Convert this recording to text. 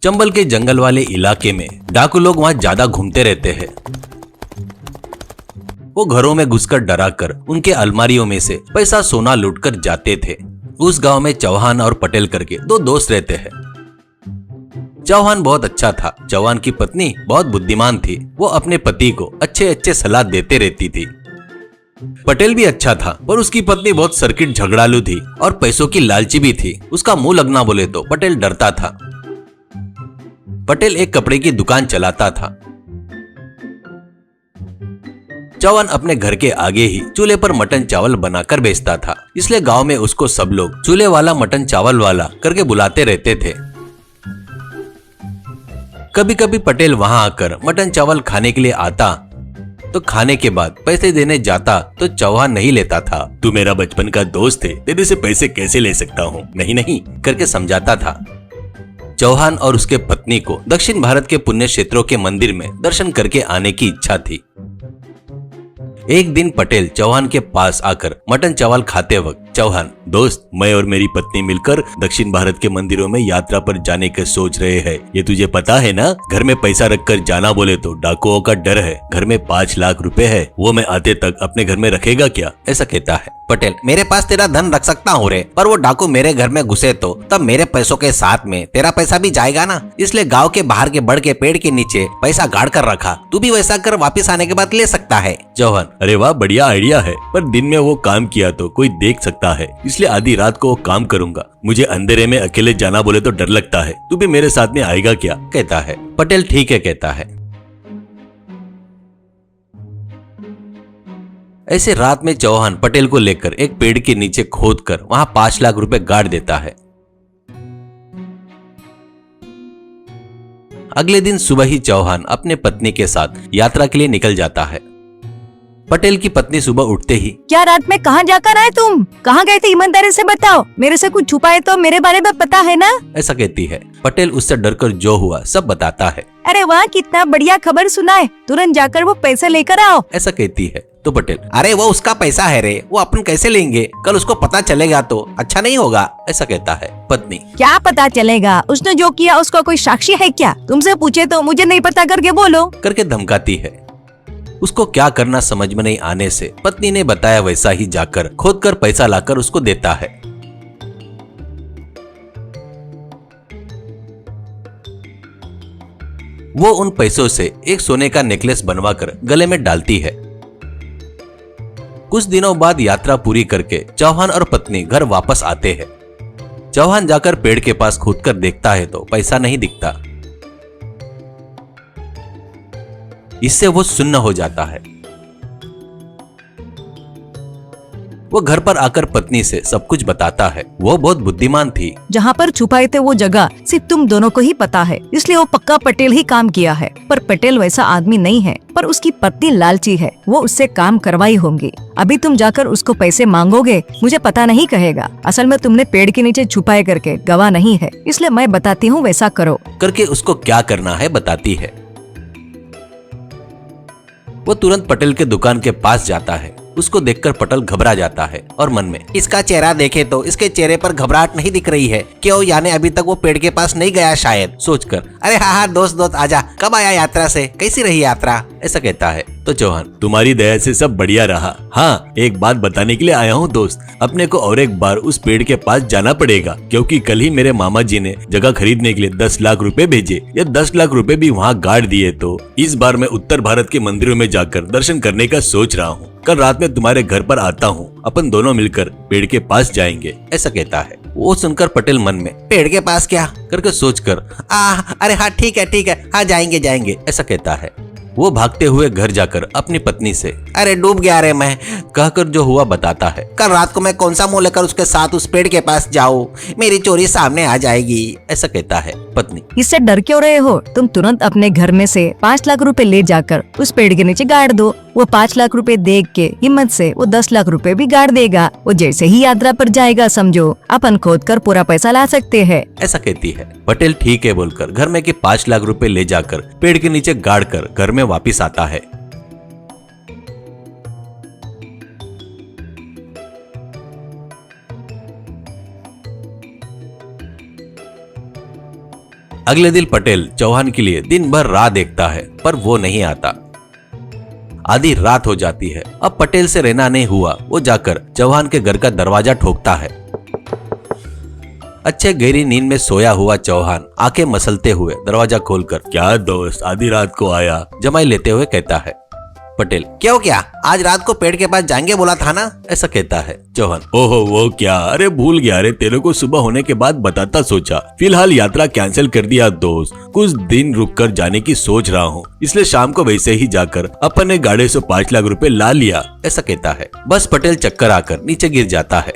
चंबल के जंगल वाले इलाके में डाकू लोग वहाँ ज्यादा घूमते रहते हैं। वो घरों में घुसकर डराकर उनके अलमारियों में से पैसा सोना लूटकर जाते थे। उस गांव में चौहान और पटेल करके दो दोस्त रहते हैं। चौहान बहुत अच्छा था। चौहान की पत्नी बहुत बुद्धिमान थी। वो अपने पति को अच्छे अच्छे सलाह देते रहती थी। पटेल भी अच्छा था, पर उसकी पत्नी बहुत सर्किट झगड़ालू थी और पैसों की लालची भी थी। उसका मुंह लगना बोले तो पटेल डरता था। पटेल एक कपड़े की दुकान चलाता था। चौहान अपने घर के आगे ही चूल्हे पर मटन चावल बनाकर बेचता था, इसलिए गांव में उसको सब लोग चूल्हे वाला मटन चावल वाला करके बुलाते रहते थे। कभी कभी पटेल वहां आकर मटन चावल खाने के लिए आता, तो खाने के बाद पैसे देने जाता तो चौहान नहीं लेता था। तू मेरा बचपन का दोस्त है, तेरे से पैसे कैसे ले सकता हूँ, नहीं नहीं करके समझाता था। चौहान और उसके पत्नी को दक्षिण भारत के पुण्य क्षेत्रों के मंदिर में दर्शन करके आने की इच्छा थी। एक दिन पटेल चौहान के पास आकर मटन चावल खाते वक्त, चौहान दोस्त, मैं और मेरी पत्नी मिलकर दक्षिण भारत के मंदिरों में यात्रा पर जाने का सोच रहे हैं। ये तुझे पता है ना, घर में पैसा रखकर जाना बोले तो डाकुओं का डर है। घर में 5 लाख रुपए है, वो मैं आते तक अपने घर में रखेगा क्या, ऐसा कहता है। पटेल, मेरे पास तेरा धन रख सकता हूँ रे, पर वो डाकू मेरे घर में घुसे तो तब मेरे पैसों के साथ में तेरा पैसा भी जाएगा ना, इसलिए गाँव के बाहर के बड़ के पेड़ के नीचे पैसा गाड़ कर रखा। तू भी वैसा कर, वापिस आने के बाद ले सकता है। चौहान, अरे वाह, बढ़िया आइडिया है, पर दिन में वो काम किया तो कोई देख सकता है, इसलिए आधी रात को वो काम करूंगा। मुझे अंधेरे में अकेले जाना बोले तो डर लगता है। तू भी मेरे साथ में आएगा क्या, कहता है। पटेल ठीक है कहता है। ऐसे रात में चौहान पटेल को लेकर एक पेड़ के नीचे खोदकर वहां 5 लाख रुपए गाड़ देता है। अगले दिन सुबह ही चौहान अपने पत्नी के साथ यात्रा के लिए निकल जाता है। पटेल की पत्नी सुबह उठते ही, क्या रात में कहाँ जाकर आए तुम? कहाँ गए थे, ईमानदारी से बताओ, मेरे से कुछ छुपाए तो मेरे बारे में पता है ना, ऐसा कहती है। पटेल उससे डरकर जो हुआ सब बताता है। अरे वाह, कितना बढ़िया खबर सुनाए, तुरंत जाकर वो पैसे लेकर आओ, ऐसा कहती है। तो पटेल, अरे वो उसका पैसा है रे, वो अपन कैसे लेंगे, कल उसको पता चलेगा तो अच्छा नहीं होगा, ऐसा कहता है। पत्नी, क्या पता चलेगा, उसने जो किया उसका कोई साक्षी है क्या? तुमसे पूछे तो मुझे नहीं पता करके बोलो, करके धमकाती है। उसको क्या करना समझ में नहीं आने से पत्नी ने बताया वैसा ही जाकर खोदकर पैसा लाकर उसको देता है। वो उन पैसों से एक सोने का नेकलेस बनवाकर गले में डालती है। कुछ दिनों बाद यात्रा पूरी करके चौहान और पत्नी घर वापस आते हैं। चौहान जाकर पेड़ के पास खोदकर देखता है तो पैसा नहीं दिखता। इससे वो सुन्न हो जाता है। वो घर पर आकर पत्नी से सब कुछ बताता है। वो बहुत बुद्धिमान थी। जहाँ पर छुपाए थे वो जगह सिर्फ तुम दोनों को ही पता है, इसलिए वो पक्का पटेल ही काम किया है। पर पटेल वैसा आदमी नहीं है, पर उसकी पत्नी लालची है, वो उससे काम करवाई होंगी। अभी तुम जाकर उसको पैसे मांगोगे, मुझे पता नहीं कहेगा। असल में तुमने पेड़ के नीचे छुपाए करके गवाह नहीं है, इसलिए मैं बताती हूँ वैसा करो, करके उसको क्या करना है बताती है। वो तुरंत पटेल के दुकान के पास जाता है। उसको देखकर पटेल घबरा जाता है और मन में, इसका चेहरा देखे तो इसके चेहरे पर घबराहट नहीं दिख रही है, क्यों, यानी अभी तक वो पेड़ के पास नहीं गया शायद, सोचकर, अरे हाँ हाँ दोस्त दोस्त आजा, कब आया यात्रा से, कैसी रही यात्रा, ऐसा कहता है। तो चौहान, तुम्हारी दया से सब बढ़िया रहा। हाँ, एक बात बताने के लिए आया हूँ दोस्त, अपने को और एक बार उस पेड़ के पास जाना पड़ेगा, क्योंकि कल ही मेरे मामा जी ने जगह खरीदने के लिए 10 लाख रुपए भेजे। ये 10 लाख रुपए भी वहाँ गाड़ दिए, तो इस बार मैं उत्तर भारत के मंदिरों में जाकर दर्शन करने का सोच रहा हूँ। कल रात में तुम्हारे घर पर आता हूँ, अपन दोनों मिलकर पेड़ के पास जाएंगे, ऐसा कहता है। वो सुनकर पटेल मन में, पेड़ के पास क्या करके सोचकर, अरे हाँ ठीक है, हाँ जाएंगे जाएंगे, ऐसा कहता है। वो भागते हुए घर जाकर अपनी पत्नी से, अरे डूब गया रे मैं, कहकर जो हुआ बताता है। कल रात को मैं कौन सा मुंह लेकर उसके साथ उस पेड़ के पास जाऊं, मेरी चोरी सामने आ जाएगी, ऐसा कहता है। पत्नी, इससे डर क्यों रहे हो, तुम तुरंत अपने घर में से 5 लाख रुपए ले जाकर उस पेड़ के नीचे गाड़ दो। वो 5 लाख रुपए देख के हिम्मत से वो 10 लाख रुपए भी गाड़ देगा। वो जैसे ही यात्रा पर जाएगा, समझो अपन खोद कर पूरा पैसा ला सकते हैं, ऐसा कहती है। पटेल ठीक है बोलकर घर में के 5 लाख रुपए ले जाकर पेड़ के नीचे गाड़ कर घर में वापिस आता है। अगले दिन पटेल चौहान के लिए दिन भर राह देखता है पर वो नहीं आता। आधी रात हो जाती है। अब पटेल से रहना नहीं हुआ। वो जाकर चौहान के घर का दरवाजा ठोकता है। अच्छे गहरी नींद में सोया हुआ चौहान आंखें मसलते हुए दरवाजा खोलकर, क्या दोस्त आधी रात को आया, जमाई लेते हुए कहता है। पटेल, क्यों क्या, आज रात को पेड़ के पास जाएंगे बोला था ना, ऐसा कहता है। चौहान, ओहो वो क्या, अरे भूल गया रे, तेरे को सुबह होने के बाद बताता सोचा, फिलहाल यात्रा कैंसिल कर दिया दोस्त, कुछ दिन रुक कर जाने की सोच रहा हूँ, इसलिए शाम को वैसे ही जाकर अपने गाड़ी से 5 लाख रुपए ला लिया, ऐसा कहता है। बस पटेल चक्कर आकर नीचे गिर जाता है।